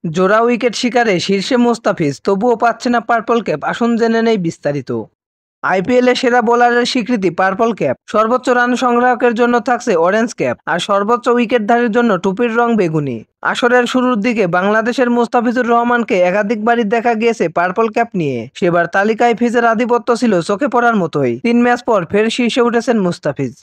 জোড়া উইকেট শিকারে শীর্ষে মুস্তাফিজ, তবুও পাচ্ছে না পার্পল ক্যাপ। আসুন জেনে নেই বিস্তারিত। আইপিএলে সেরা বোলারের স্বীকৃতি পার্পল ক্যাপ। সর্বোচ্চ রান সংগ্রাহকের জন্য থাকছে অরেঞ্জ ক্যাপ, আর সর্বোচ্চ উইকেটধারীর জন্য টুপির রং বেগুনি। আসরের শুরুর দিকে বাংলাদেশের মুস্তাফিজুর রহমানকে একাধিকবারই দেখা গিয়েছে পার্পল ক্যাপ নিয়ে। সেবার তালিকায় ফিজের আধিপত্য ছিল চোখে পড়ার মতোই। 3 ম্যাচ পর ফের শীর্ষে উঠেছেন মুস্তাফিজ।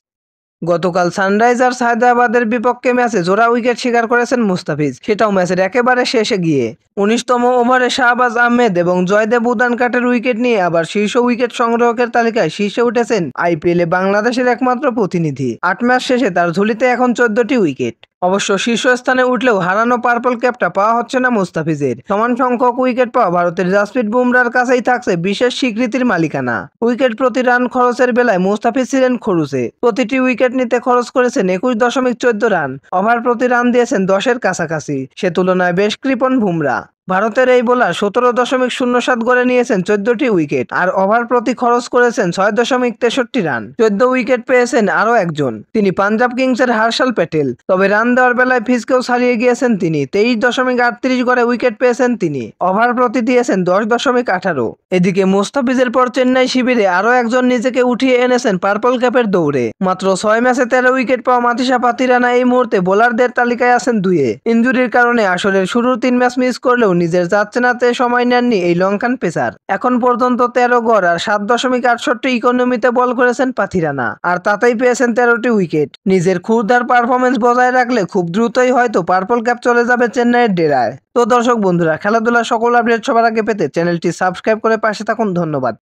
গতকাল সানরাইজার্স হায়দ্রাবাদের বিপক্ষে ম্যাচে জোড়া উইকেট শিকার করেছেন মুস্তাফিজ, সেটাও ম্যাচের একেবারে শেষে গিয়ে। 19তম ওভারে শাহবাজ আহমেদ এবং জয়দেব উদানকাটের উইকেট নিয়ে আবার শীর্ষ উইকেট সংগ্রাহকের তালিকায় শীর্ষে উঠেছেন আইপিএলে বাংলাদেশের একমাত্র প্রতিনিধি। 8 ম্যাচ শেষে তার ঝুলিতে এখন 14টি উইকেট। অবশ্য শীর্ষস্থানে উঠলেও হারানো পার্পল ক্যাপটা পাওয়া হচ্ছে না মুস্তাফিজের। সমান সংখ্যক উইকেট পাওয়া ভারতের জাসপ্রীত বুমরার কাছেই থাকছে বিশেষ স্বীকৃতির মালিকানা। উইকেট প্রতি রান খরচের বেলায় মুস্তাফিজ ছিলেন খরুচে। প্রতিটি উইকেট নিতে খরচ করেছেন 21.14 রান। ওভার প্রতি রান দিয়েছেন 10-এর কাছাকাছি। সে তুলনায় বেশ কৃপণ বুমরা। ভারতের এই বোলার 17.07 গড়ে নিয়েছেন 14টি উইকেট, আর ওভার প্রতি খরচ করেছেন 6.63 রান। 14 উইকেট পেয়েছেন আরও একজন, তিনি পাঞ্জাব কিংসের হার্ষাল প্যাটেল। তবে রান দেওয়ার বেলায় ফিজকেও ছাড়িয়ে গিয়েছেন তিনি। 23.38 গড়ে উইকেট পেয়েছেন তিনি। ওভার প্রতি দিয়েছেন 10.18। এদিকে মুস্তাফিজের পর চেন্নাই শিবিরে আরও একজন নিজেকে উঠিয়ে এনেছেন পার্পল ক্যাপের দৌড়ে। মাত্র 6 ম্যাচে 13 উইকেট পাওয়া মাথিসা পাতিরানা এই মুহূর্তে বোলারদের তালিকায় আছেন 2-এ। ইনজুরির কারণে আসরের শুরুর 3 ম্যাচ মিস করলেও নিজের যাচ্ছে নাতে সময় নেননি এই লঙ্কান পেসার। এখন পর্যন্ত 13 গড় আর 7.68 ইকোনমিতে বল করেছেন পাথিরানা, আর তাতেই পেয়েছেন 13টি উইকেট। নিজের ক্ষুরধার পারফরমেন্স বজায় রাখলে খুব দ্রুতই হয়তো পার্পল ক্যাপ চলে যাবে চেন্নাইয়ের ডেরায়। তো দর্শক বন্ধুরা, খেলাধুলার সকল আপডেট সবার আগে পেতে চ্যানেলটি সাবস্ক্রাইব করে পাশে থাকুন। ধন্যবাদ।